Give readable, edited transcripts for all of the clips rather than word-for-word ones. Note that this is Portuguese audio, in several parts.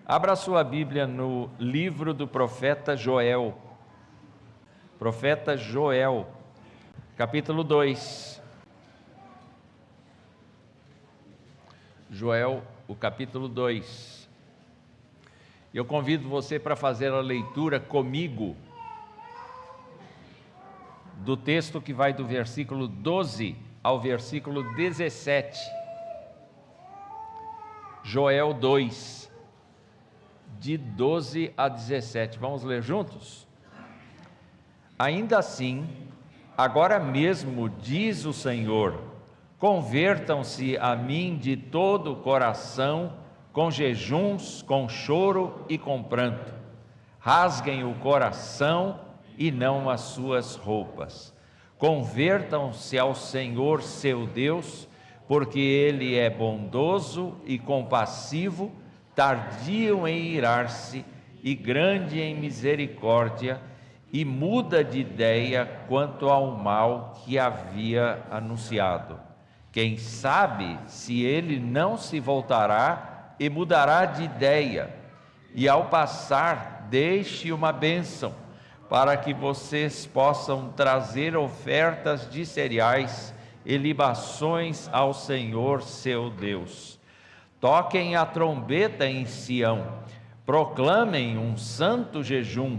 Abra sua Bíblia no livro do profeta Joel. Profeta Joel, capítulo 2. Joel, o capítulo 2. Eu convido você para fazer a leitura comigo do texto que vai do versículo 12 ao versículo 17. Joel 2, de 12 a 17. Vamos ler juntos? Ainda assim, agora mesmo, diz o Senhor, convertam-se a mim de todo o coração, com jejuns, com choro e com pranto. Rasguem o coração e não as suas roupas. Convertam-se ao Senhor seu Deus, porque Ele é bondoso e compassivo, tardio em irar-se e grande em misericórdia, e muda de ideia quanto ao mal que havia anunciado. Quem sabe se ele não se voltará e mudará de ideia, e ao passar deixe uma bênção, para que vocês possam trazer ofertas de cereais e libações ao Senhor seu Deus. Toquem a trombeta em Sião, proclamem um santo jejum,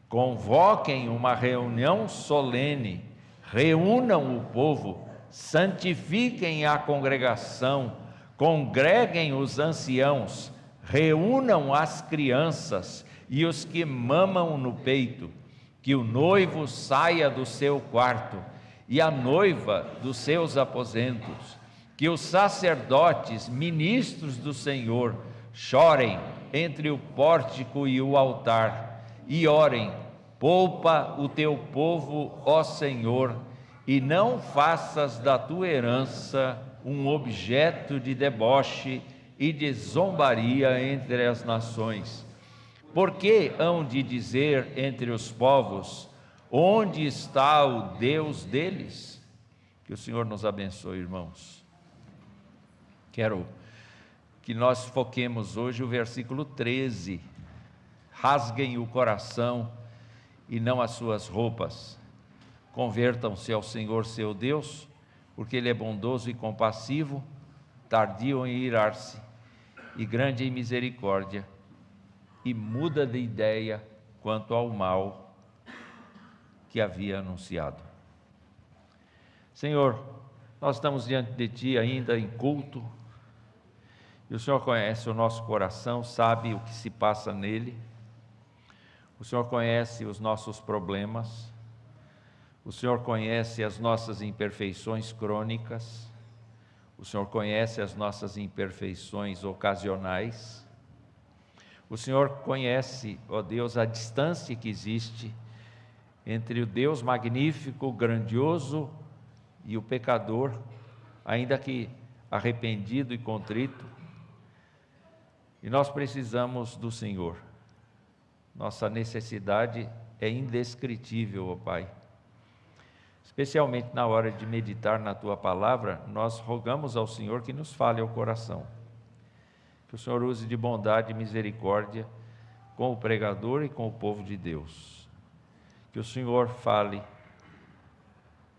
convoquem uma reunião solene, reúnam o povo, santifiquem a congregação, congreguem os anciãos, reúnam as crianças e os que mamam no peito, que o noivo saia do seu quarto e a noiva dos seus aposentos, que os sacerdotes, ministros do Senhor, chorem entre o pórtico e o altar, e orem: poupa o teu povo, ó Senhor, e não faças da tua herança um objeto de deboche e de zombaria entre as nações. Porque hão de dizer entre os povos: onde está o Deus deles? Que o Senhor nos abençoe, irmãos. Quero que nós foquemos hoje o versículo 13. Rasguem o coração e não as suas roupas. Convertam-se ao Senhor seu Deus, porque Ele é bondoso e compassivo, tardio em irar-se e grande em misericórdia, e muda de ideia quanto ao mal que havia anunciado. Senhor, nós estamos diante de Ti ainda em culto, e o Senhor conhece o nosso coração, sabe o que se passa nele. O Senhor conhece os nossos problemas, o Senhor conhece as nossas imperfeições crônicas, o Senhor conhece as nossas imperfeições ocasionais, o Senhor conhece, ó Deus, a distância que existe entre o Deus magnífico, grandioso e o pecador, ainda que arrependido e contrito, e nós precisamos do Senhor. Nossa necessidade é indescritível, ó Pai. Especialmente na hora de meditar na Tua Palavra, nós rogamos ao Senhor que nos fale ao coração. Que o Senhor use de bondade e misericórdia com o pregador e com o povo de Deus. Que o Senhor fale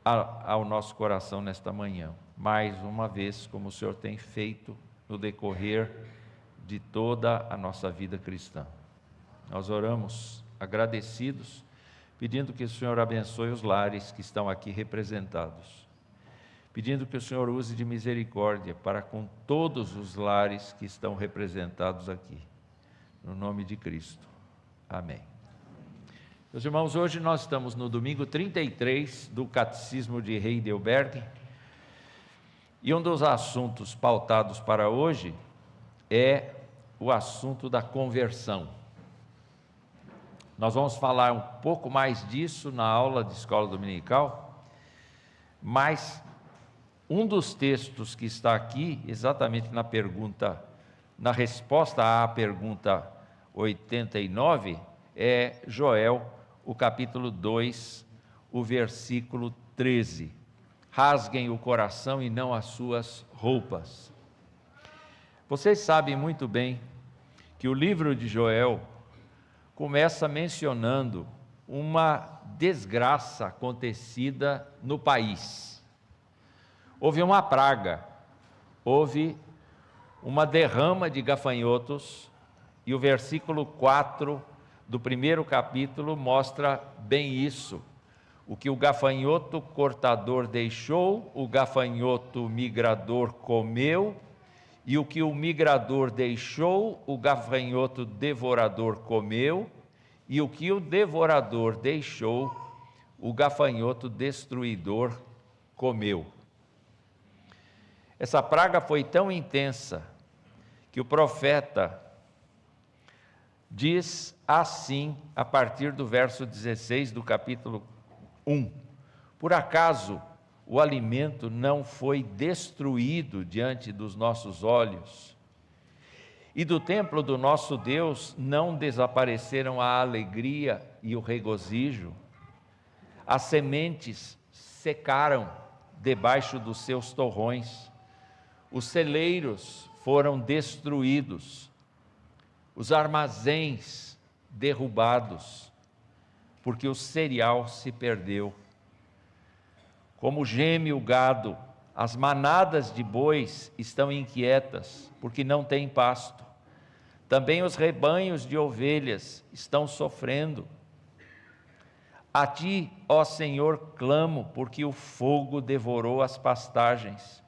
ao nosso coração nesta manhã, mais uma vez, como o Senhor tem feito no decorrer de toda a nossa vida cristã. Nós oramos agradecidos, pedindo que o Senhor abençoe os lares que estão aqui representados, pedindo que o Senhor use de misericórdia para com todos os lares que estão representados aqui, no nome de Cristo. Amém. Meus irmãos, hoje nós estamos no domingo 33 do Catecismo de Heidelberg, e um dos assuntos pautados para hoje é o assunto da conversão. Nós vamos falar um pouco mais disso na aula de escola dominical, mas um dos textos que está aqui, exatamente na resposta à pergunta 89, é Joel, o capítulo 2, o versículo 13. Rasguem o coração e não as suas roupas. Vocês sabem muito bem que o livro de Joel começa mencionando uma desgraça acontecida no país. Houve uma praga, houve uma derrama de gafanhotos, e o versículo 4 do primeiro capítulo mostra bem isso. O que o gafanhoto cortador deixou, o gafanhoto migrador comeu, e o que o migrador deixou, o gafanhoto devorador comeu, e o que o devorador deixou, o gafanhoto destruidor comeu. Essa praga foi tão intensa que o profeta diz assim, a partir do verso 16 do capítulo 1: por acaso o alimento não foi destruído diante dos nossos olhos? E do templo do nosso Deus não desapareceram a alegria e o regozijo? As sementes secaram debaixo dos seus torrões, os celeiros foram destruídos, os armazéns derrubados, porque o cereal se perdeu. Como geme o gado, as manadas de bois estão inquietas, porque não têm pasto. Também os rebanhos de ovelhas estão sofrendo. A ti, ó Senhor, clamo, porque o fogo devorou as pastagens,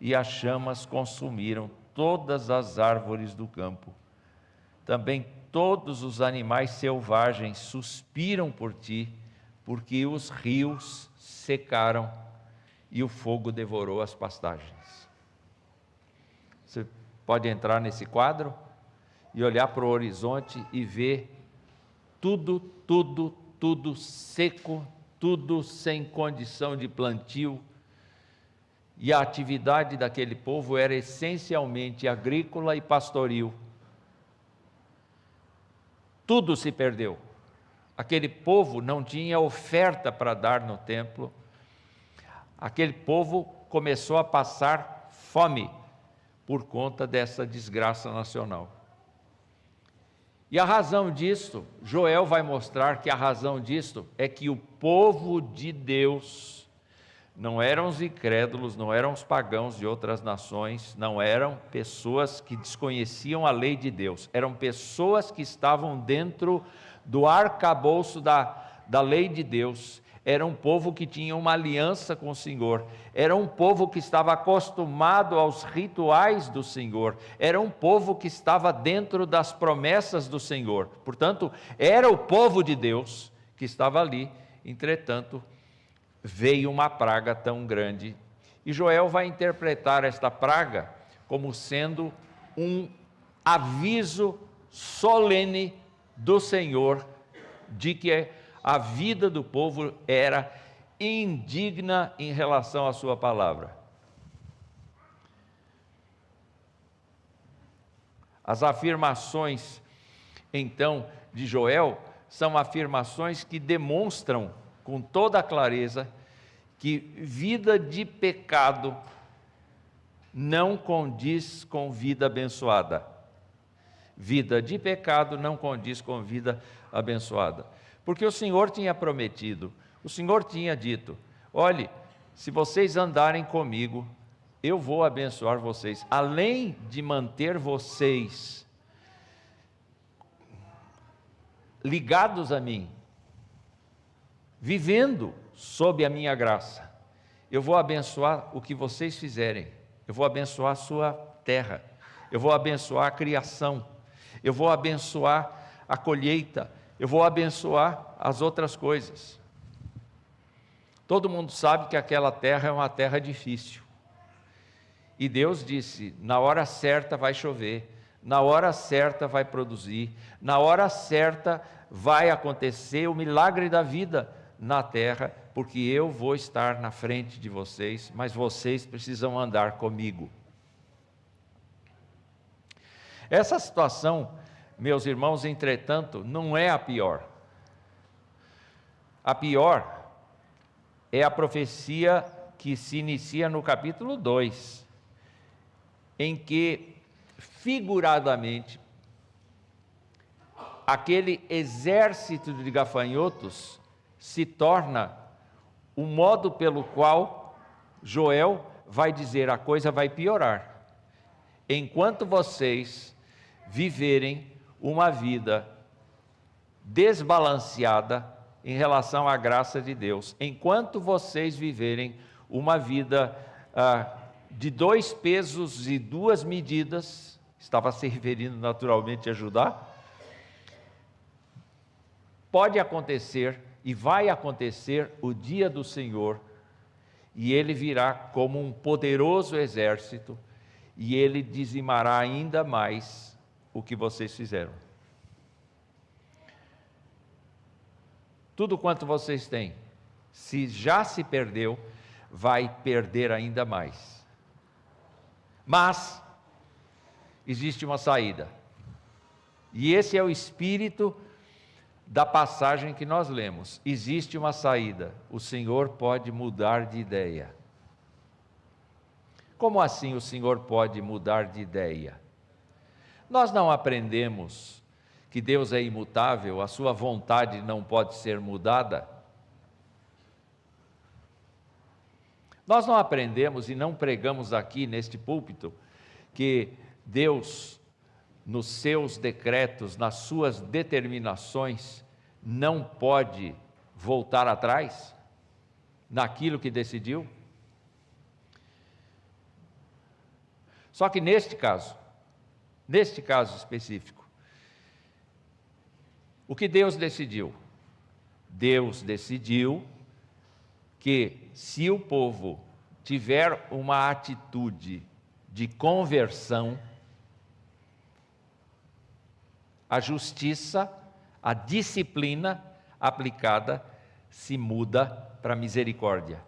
e as chamas consumiram todas as árvores do campo. Também todos os animais selvagens suspiram por ti, porque os rios secaram e o fogo devorou as pastagens. Você pode entrar nesse quadro e olhar para o horizonte e ver tudo seco, tudo sem condição de plantio. E a atividade daquele povo era essencialmente agrícola e pastoril. Tudo se perdeu. Aquele povo não tinha oferta para dar no templo. Aquele povo começou a passar fome por conta dessa desgraça nacional. E a razão disso, Joel vai mostrar que a razão disso é que o povo de Deus não eram os incrédulos, não eram os pagãos de outras nações, não eram pessoas que desconheciam a lei de Deus, eram pessoas que estavam dentro do arcabouço da lei de Deus. Era um povo que tinha uma aliança com o Senhor, era um povo que estava acostumado aos rituais do Senhor, era um povo que estava dentro das promessas do Senhor. Portanto, era o povo de Deus que estava ali. Entretanto, veio uma praga tão grande, e Joel vai interpretar esta praga como sendo um aviso solene do Senhor de que a vida do povo era indigna em relação à sua palavra. As afirmações, então, de Joel são afirmações que demonstram com toda a clareza que vida de pecado não condiz com vida abençoada. Vida de pecado não condiz com vida abençoada. Porque o Senhor tinha prometido, o Senhor tinha dito: olhe, se vocês andarem comigo, eu vou abençoar vocês, além de manter vocês ligados a mim, vivendo sob a minha graça, eu vou abençoar o que vocês fizerem, eu vou abençoar a sua terra, eu vou abençoar a criação, eu vou abençoar a colheita, eu vou abençoar as outras coisas. Todo mundo sabe que aquela terra é uma terra difícil, e Deus disse: na hora certa vai chover, na hora certa vai produzir, na hora certa vai acontecer o milagre da vida na terra, porque eu vou estar na frente de vocês, mas vocês precisam andar comigo. Essa situação, meus irmãos, entretanto, não é a pior. A pior é a profecia que se inicia no capítulo 2, em que, figuradamente, aquele exército de gafanhotos se torna o modo pelo qual Joel vai dizer: a coisa vai piorar. Enquanto vocês viverem uma vida desbalanceada em relação à graça de Deus, enquanto vocês viverem uma vida de 2 pesos e 2 medidas, estava se referindo naturalmente a Judá, pode acontecer e vai acontecer o dia do Senhor, e ele virá como um poderoso exército, e ele dizimará ainda mais o que vocês fizeram. Tudo quanto vocês têm, se já se perdeu, vai perder ainda mais. Mas existe uma saída. E esse é o espírito da passagem que nós lemos. Existe uma saída. O Senhor pode mudar de ideia. Como assim o Senhor pode mudar de ideia? Nós não aprendemos que Deus é imutável, a sua vontade não pode ser mudada? Nós não aprendemos e não pregamos aqui neste púlpito que Deus, nos seus decretos, nas suas determinações, não pode voltar atrás naquilo que decidiu? Só que neste caso específico, o que Deus decidiu? Deus decidiu que se o povo tiver uma atitude de conversão, a justiça, a disciplina aplicada se muda para misericórdia.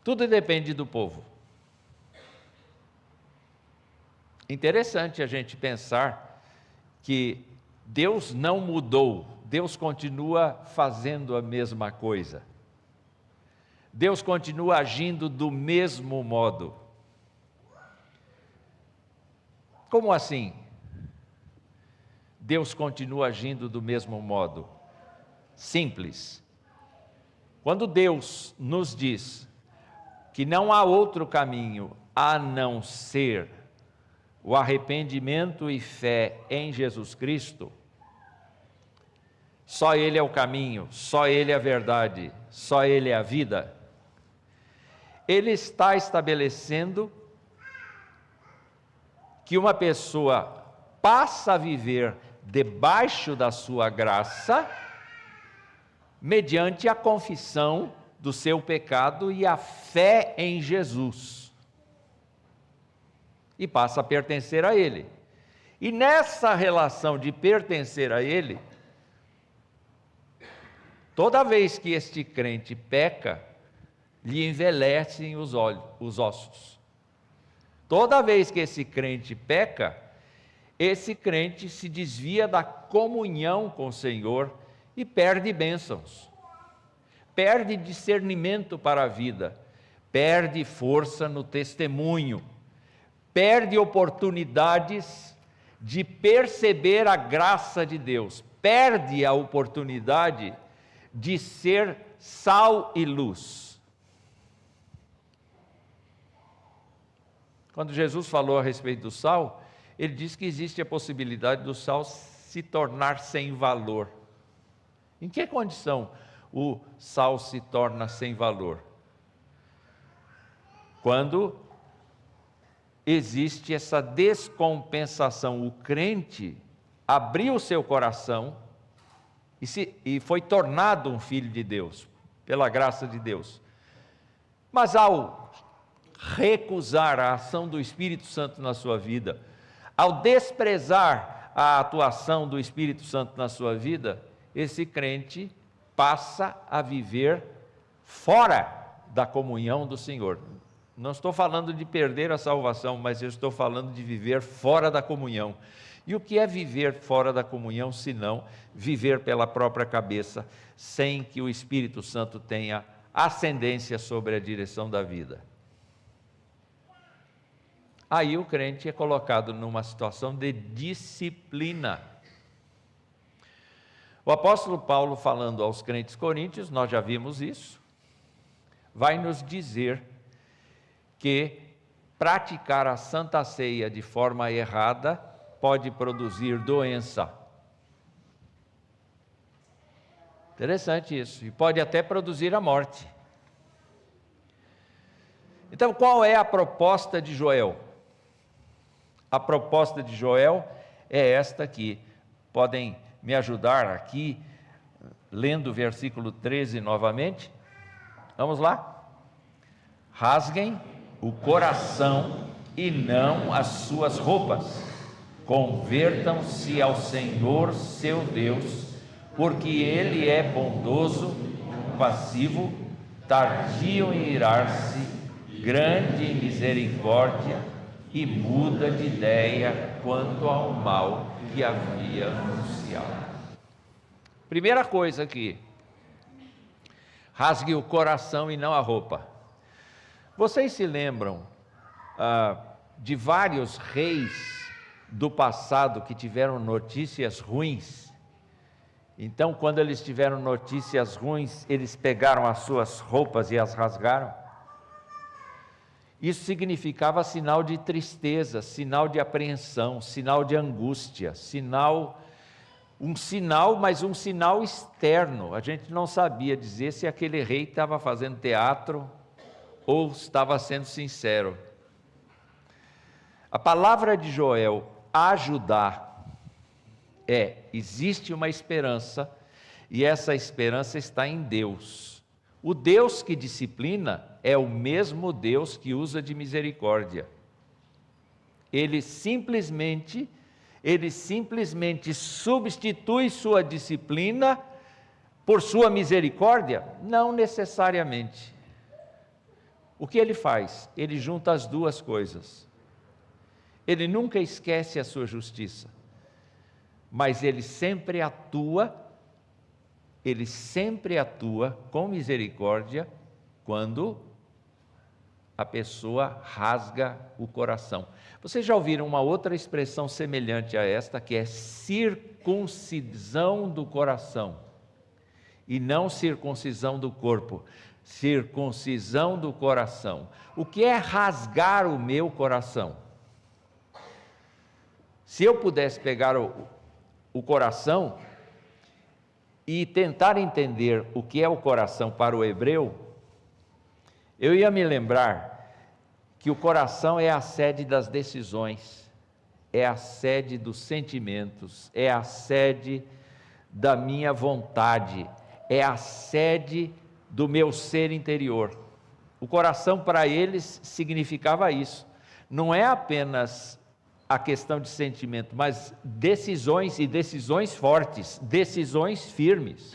Tudo depende do povo. Interessante a gente pensar que Deus não mudou, Deus continua fazendo a mesma coisa. Deus continua agindo do mesmo modo. Como assim? Deus continua agindo do mesmo modo. Simples. Quando Deus nos diz que não há outro caminho a não ser o arrependimento e fé em Jesus Cristo, só Ele é o caminho, só Ele é a verdade, só Ele é a vida, Ele está estabelecendo que uma pessoa passa a viver debaixo da sua graça, mediante a confissão do seu pecado e a fé em Jesus, e passa a pertencer a Ele. E nessa relação de pertencer a Ele, toda vez que este crente peca, lhe envelhecem os ossos. Toda vez que esse crente peca, esse crente se desvia da comunhão com o Senhor e perde bênçãos, perde discernimento para a vida, perde força no testemunho, perde oportunidades de perceber a graça de Deus, perde a oportunidade de ser sal e luz. Quando Jesus falou a respeito do sal, ele disse que existe a possibilidade do sal se tornar sem valor. Em que condição o sal se torna sem valor? Quando existe essa descompensação, o crente abriu o seu coração e foi tornado um filho de Deus, pela graça de Deus. Mas ao recusar a ação do Espírito Santo na sua vida, ao desprezar a atuação do Espírito Santo na sua vida, esse crente passa a viver fora da comunhão do Senhor. Não estou falando de perder a salvação, mas eu estou falando de viver fora da comunhão. E o que é viver fora da comunhão, senão viver pela própria cabeça, sem que o Espírito Santo tenha ascendência sobre a direção da vida? aí o crente é colocado numa situação de disciplina. O apóstolo Paulo, falando aos crentes coríntios, nós já vimos isso, vai nos dizer que praticar a Santa Ceia de forma errada pode produzir doença. Interessante isso, e pode até produzir a morte. Então, qual é a proposta de Joel? A proposta de Joel é esta aqui. Podem me ajudar aqui, lendo o versículo 13 novamente? Vamos lá? Rasguem o coração e não as suas roupas. Convertam-se ao Senhor seu Deus, porque Ele é bondoso, compassivo, tardio em irar-se, grande em misericórdia e muda de ideia quanto ao mal que havia anunciado. Primeira coisa aqui, rasgue o coração e não a roupa. Vocês se lembram de vários reis do passado que tiveram notícias ruins? Então, quando eles tiveram notícias ruins, eles pegaram as suas roupas e as rasgaram? Isso significava sinal de tristeza, sinal de apreensão, sinal de angústia, mas um sinal externo. A gente não sabia dizer se aquele rei estava fazendo teatro ou estava sendo sincero. A palavra de Joel, ajudar, existe uma esperança, e essa esperança está em Deus. O Deus que disciplina é o mesmo Deus que usa de misericórdia. Ele simplesmente substitui sua disciplina por sua misericórdia? Não necessariamente. O que ele faz? Ele junta as duas coisas. Ele nunca esquece a sua justiça, mas ele sempre atua com misericórdia quando a pessoa rasga o coração. Vocês já ouviram uma outra expressão semelhante a esta, que é circuncisão do coração, e não circuncisão do corpo, circuncisão do coração. O que é rasgar o meu coração? Se eu pudesse pegar o coração e tentar entender o que é o coração para o hebreu, eu ia me lembrar que o coração é a sede das decisões, é a sede dos sentimentos, é a sede da minha vontade, é a sede do meu ser interior. O coração para eles significava isso. Não é apenas a questão de sentimento, mas decisões, e decisões fortes, decisões firmes,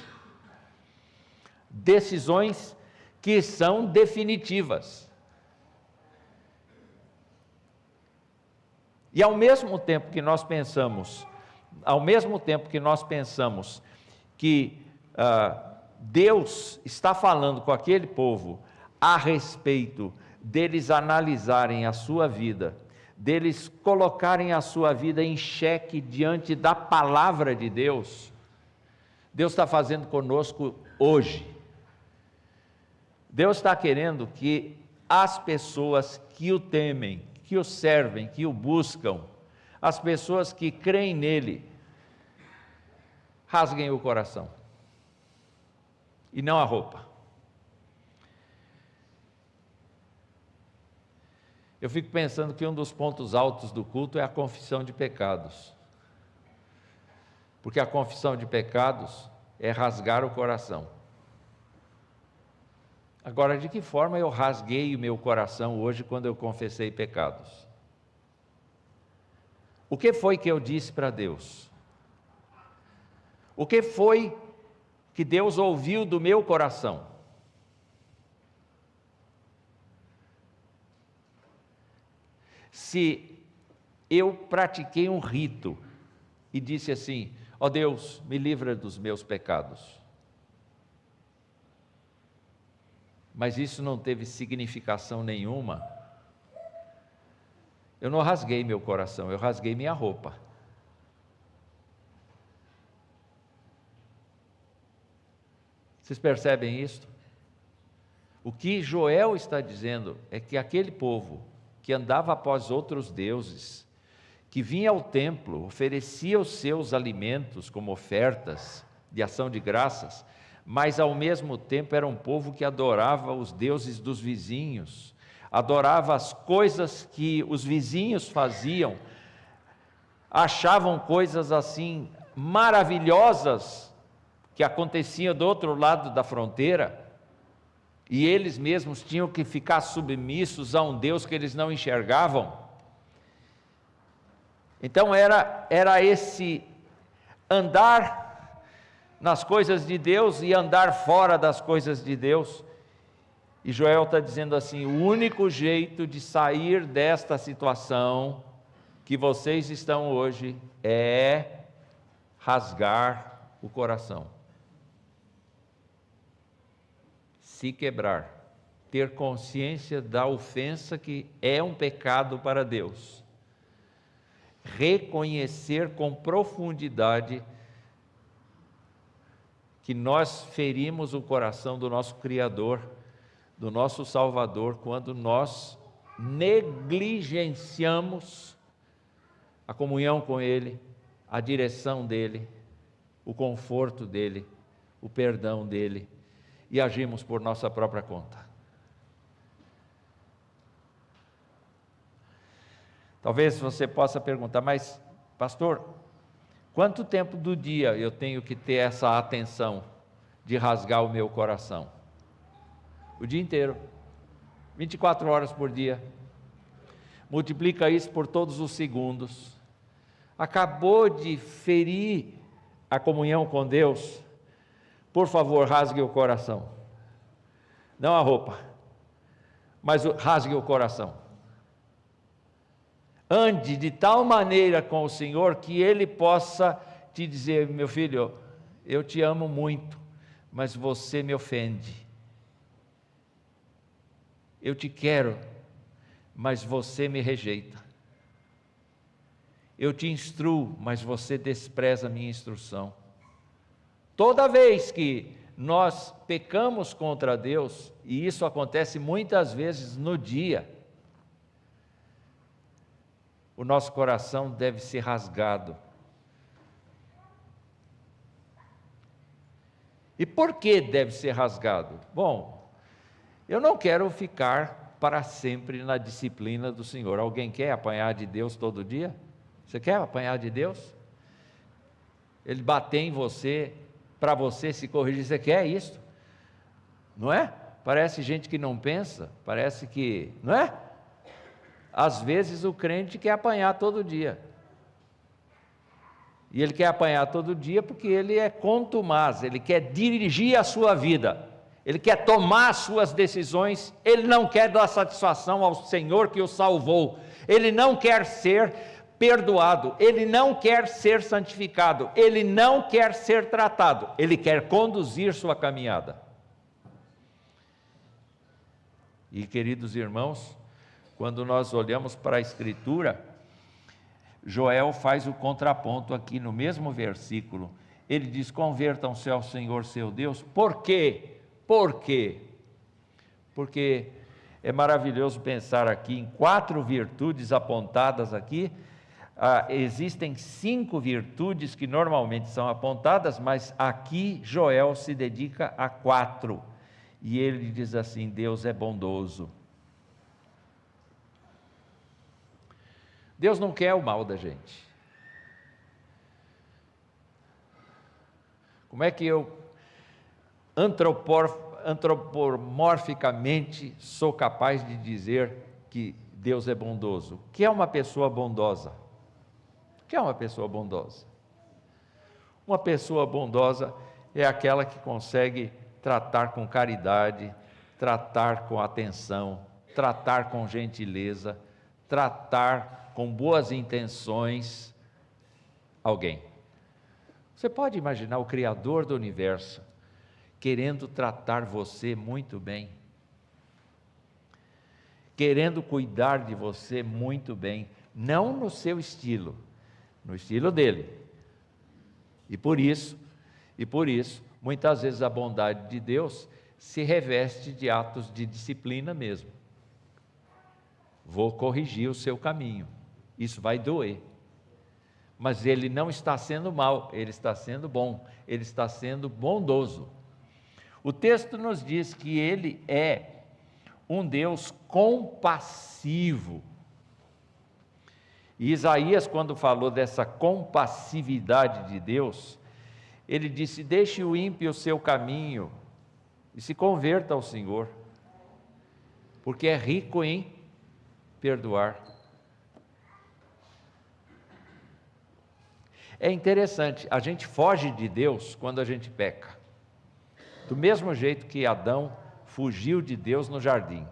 decisões que são definitivas. E ao mesmo tempo que nós pensamos que Deus está falando com aquele povo a respeito deles analisarem a sua vida, deles colocarem a sua vida em xeque diante da palavra de Deus, Deus está fazendo conosco hoje. Deus está querendo que as pessoas que o temem, que o servem, que o buscam, as pessoas que creem nele, rasguem o coração, e não a roupa. Eu fico pensando que um dos pontos altos do culto é a confissão de pecados, porque a confissão de pecados é rasgar o coração. Agora, de que forma eu rasguei o meu coração hoje quando eu confessei pecados? O que foi que eu disse para Deus? O que foi que Deus ouviu do meu coração? Se eu pratiquei um rito e disse assim: ó Deus, me livra dos meus pecados, mas isso não teve significação nenhuma, Eu não rasguei meu coração, eu rasguei minha roupa. Vocês percebem isso? O que Joel está dizendo é que aquele povo que andava após outros deuses, que vinha ao templo, oferecia os seus alimentos como ofertas de ação de graças, mas ao mesmo tempo era um povo que adorava os deuses dos vizinhos, adorava as coisas que os vizinhos faziam, achavam coisas assim maravilhosas que aconteciam do outro lado da fronteira, e eles mesmos tinham que ficar submissos a um Deus que eles não enxergavam. Então era esse andar nas coisas de Deus e andar fora das coisas de Deus. E Joel está dizendo assim: o único jeito de sair desta situação que vocês estão hoje é rasgar o coração, se quebrar, ter consciência da ofensa que é um pecado para Deus, reconhecer com profundidade que nós ferimos o coração do nosso Criador, do nosso Salvador, quando nós negligenciamos a comunhão com Ele, a direção dEle, o conforto dEle, o perdão dEle, e agimos por nossa própria conta. Talvez você possa perguntar: mas pastor, quanto tempo do dia eu tenho que ter essa atenção de rasgar o meu coração? O dia inteiro, 24 horas por dia. Multiplica isso por todos os segundos. Acabou de ferir a comunhão com Deus? Por favor, rasgue o coração. Não a roupa, mas rasgue o coração. Ande de tal maneira com o Senhor que Ele possa te dizer: meu filho, eu te amo muito, mas você me ofende. Eu te quero, mas você me rejeita. Eu te instruo, mas você despreza a minha instrução. Toda vez que nós pecamos contra Deus, e isso acontece muitas vezes no dia, o nosso coração deve ser rasgado. E por que deve ser rasgado? Bom, eu não quero ficar para sempre na disciplina do Senhor. Alguém quer apanhar de Deus todo dia? Você quer apanhar de Deus? Ele bater em você, para você se corrigir, você quer isso? Não é? Parece gente que não pensa, parece que, não é? Às vezes o crente quer apanhar todo dia. E ele quer apanhar todo dia porque ele é contumaz, ele quer dirigir a sua vida, ele quer tomar as suas decisões, ele não quer dar satisfação ao Senhor que o salvou, ele não quer ser perdoado, ele não quer ser santificado, ele não quer ser tratado, ele quer conduzir sua caminhada. E queridos irmãos, quando nós olhamos para a Escritura, Joel faz o contraponto aqui no mesmo versículo. Ele diz: convertam-se ao Senhor seu Deus. Por quê? Por quê? Porque é maravilhoso pensar aqui em 4 virtudes apontadas aqui. Existem 5 virtudes que normalmente são apontadas, mas aqui Joel se dedica a 4. E ele diz assim: Deus é bondoso. Deus não quer o mal da gente. Como é que eu antropomorficamente sou capaz de dizer que Deus é bondoso? O que é uma pessoa bondosa? O que é uma pessoa bondosa? Uma pessoa bondosa é aquela que consegue tratar com caridade, tratar com atenção, tratar com gentileza, tratar com boas intenções alguém. Você pode imaginar o Criador do universo querendo tratar você muito bem, querendo cuidar de você muito bem, não no seu estilo, no estilo dele. E por isso, muitas vezes a bondade de Deus se reveste de atos de disciplina mesmo. Vou corrigir o seu caminho, isso vai doer. Mas ele não está sendo mau, ele está sendo bom, ele está sendo bondoso. O texto nos diz que ele é um Deus compassivo. E Isaías, quando falou dessa compassividade de Deus, ele disse: deixe o ímpio o seu caminho e se converta ao Senhor, porque é rico em perdoar. É interessante, a gente foge de Deus quando a gente peca, do mesmo jeito que Adão fugiu de Deus no jardim.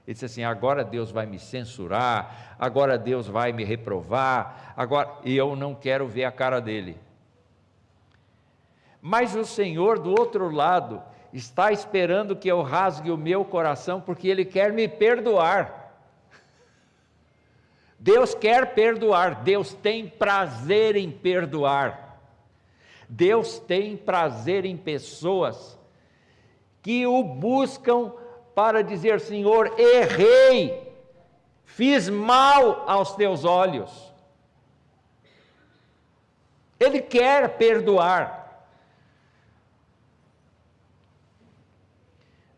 Ele disse assim: agora Deus vai me censurar, agora Deus vai me reprovar, agora eu não quero ver a cara dele. Mas o Senhor, do outro lado, está esperando que eu rasgue o meu coração, porque Ele quer me perdoar. Deus quer perdoar, Deus tem prazer em perdoar. Deus tem prazer em pessoas que o buscam para dizer: Senhor, errei, fiz mal aos teus olhos. Ele quer perdoar.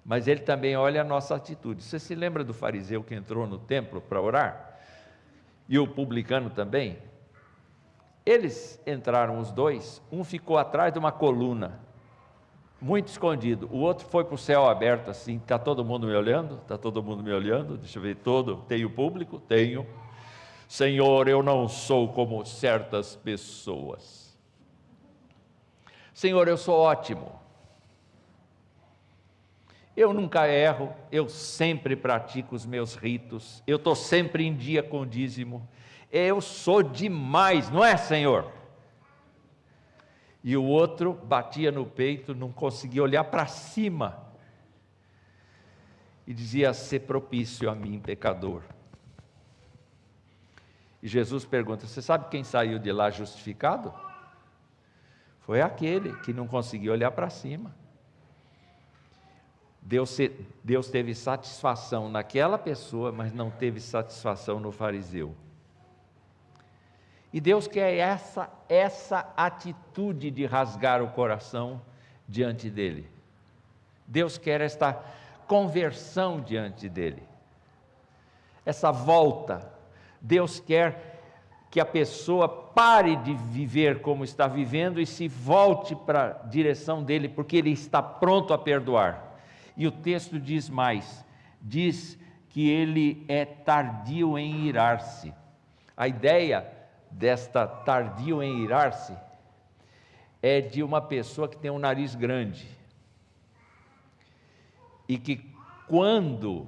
Mas ele também olha a nossa atitude. Você se lembra do fariseu que entrou no templo para orar? E o publicano também? Eles entraram os dois, um ficou atrás de uma coluna, muito escondido, o outro foi para o céu aberto assim: está todo mundo me olhando? Está todo mundo me olhando? Deixa eu ver, tenho público? Tenho. Senhor, eu não sou como certas pessoas. Senhor, eu sou ótimo. Eu nunca erro, eu sempre pratico os meus ritos, eu estou sempre em dia com o dízimo, eu sou demais, não é, Senhor? E o outro batia no peito, não conseguia olhar para cima, e dizia: "Sê propício a mim, pecador." E Jesus pergunta: você sabe quem saiu de lá justificado? Foi aquele que não conseguia olhar para cima. Deus teve satisfação naquela pessoa, mas não teve satisfação no fariseu. E Deus quer essa atitude de rasgar o coração diante dele. Deus quer esta conversão diante dele, essa volta. Deus quer que a pessoa pare de viver como está vivendo e se volte para a direção dele, porque ele está pronto a perdoar. E o texto diz mais, diz que ele é tardio em irar-se. A ideia desta tardio em irar-se é de uma pessoa que tem um nariz grande e que quando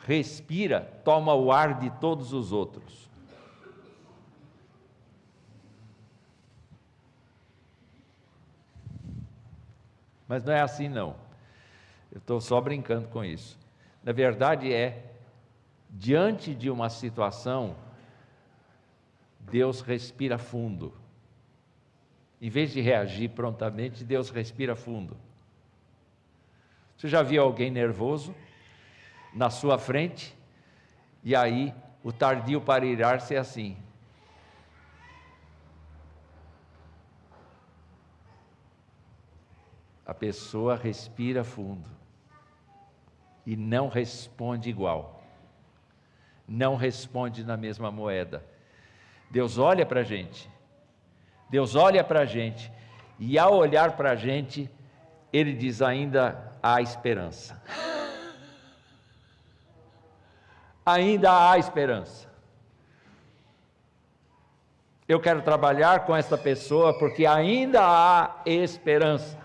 respira, toma o ar de todos os outros. Mas não é assim não. Eu estou só brincando com isso. Na verdade diante de uma situação, Deus respira fundo. Em vez de reagir prontamente, Deus respira fundo. Você já viu alguém nervoso na sua frente? E aí, o tardio para irar-se é assim. A pessoa respira fundo e não responde igual, não responde na mesma moeda. Deus olha para a gente, e ao olhar para a gente, Ele diz: ainda há esperança, ainda há esperança. Eu quero trabalhar com essa pessoa porque ainda há esperança.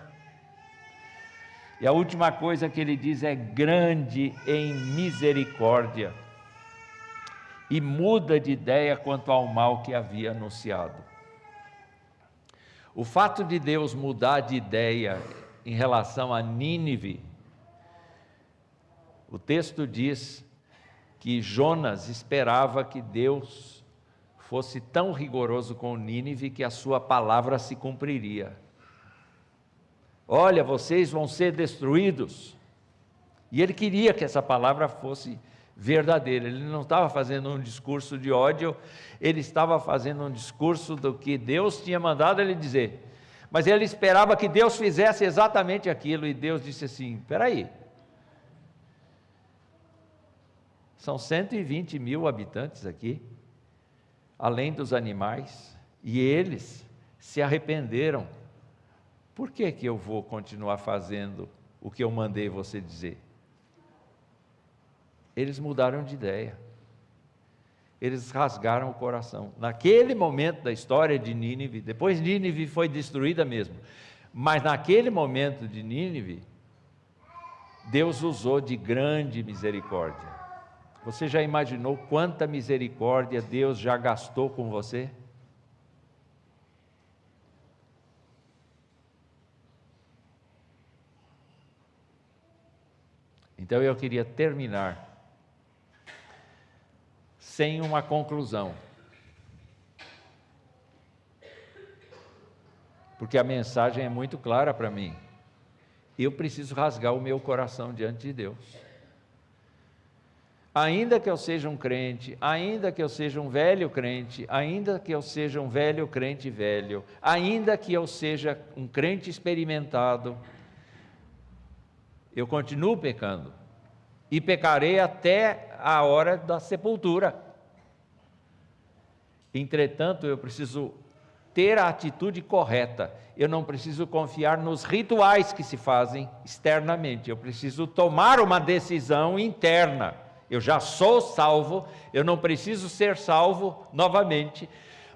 E a última coisa que ele diz é: grande em misericórdia, e muda de ideia quanto ao mal que havia anunciado. O fato de Deus mudar de ideia em relação a Nínive, o texto diz que Jonas esperava que Deus fosse tão rigoroso com Nínive que a sua palavra se cumpriria. Olha, vocês vão ser destruídos. E ele queria que essa palavra fosse verdadeira. Ele não estava fazendo um discurso de ódio, ele estava fazendo um discurso do que Deus tinha mandado ele dizer. Mas ele esperava que Deus fizesse exatamente aquilo, e Deus disse assim: espera aí, são 120 mil habitantes aqui, além dos animais, e eles se arrependeram. Por que que eu vou continuar fazendo o que eu mandei você dizer? Eles mudaram de ideia. Eles rasgaram o coração. Naquele momento da história de Nínive, depois Nínive foi destruída mesmo, mas naquele momento de Nínive, Deus usou de grande misericórdia. Você já imaginou quanta misericórdia Deus já gastou com você? Então eu queria terminar sem uma conclusão, porque a mensagem é muito clara para mim. Eu preciso rasgar o meu coração diante de Deus. Ainda que eu seja um crente, ainda que eu seja um velho crente, ainda que eu seja um velho crente velho, ainda que eu seja um crente experimentado, eu continuo pecando, e pecarei até a hora da sepultura. Entretanto, eu preciso ter a atitude correta, eu não preciso confiar nos rituais que se fazem externamente, eu preciso tomar uma decisão interna. Eu já sou salvo, eu não preciso ser salvo novamente,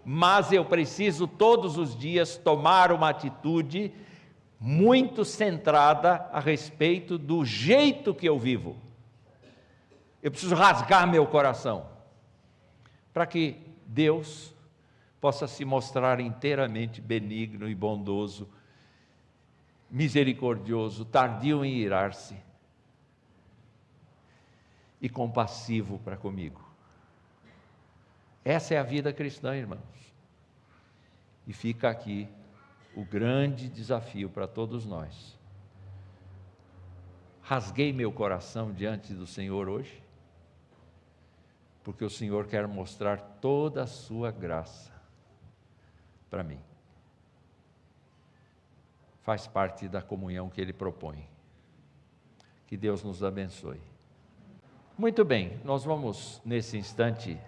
mas eu preciso todos os dias tomar uma atitude muito centrada a respeito do jeito que eu vivo. Eu preciso rasgar meu coração, para que Deus possa se mostrar inteiramente benigno e bondoso, misericordioso, tardio em irar-se e compassivo para comigo. Essa é a vida cristã, irmãos. E fica aqui o grande desafio para todos nós. Rasguei meu coração diante do Senhor hoje, porque o Senhor quer mostrar toda a sua graça para mim. Faz parte da comunhão que Ele propõe. Que Deus nos abençoe. Muito bem, nós vamos nesse instante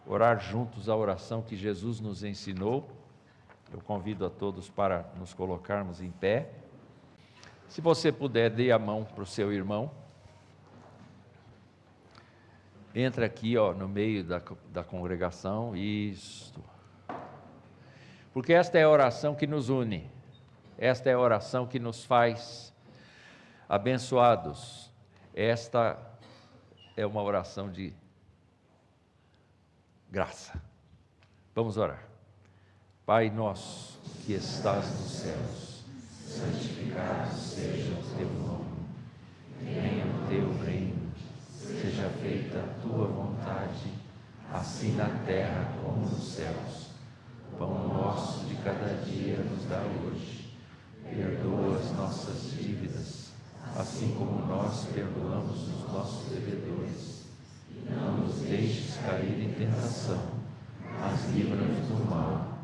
orar juntos a oração que Jesus nos ensinou. Eu convido a todos para nos colocarmos em pé. Se você puder, dê a mão para o seu irmão. Entra aqui, no meio da congregação. Isto. Porque esta é a oração que nos une. Esta é a oração que nos faz abençoados. Esta é uma oração de graça. Vamos orar. Pai nosso que estás nos céus, santificado seja o teu nome. Venha o teu reino, seja feita a tua vontade, assim na terra como nos céus. O pão nosso de cada dia nos dá hoje. Perdoa as nossas dívidas, assim como nós perdoamos os nossos devedores. Não nos deixes cair em tentação, mas livra-nos do mal.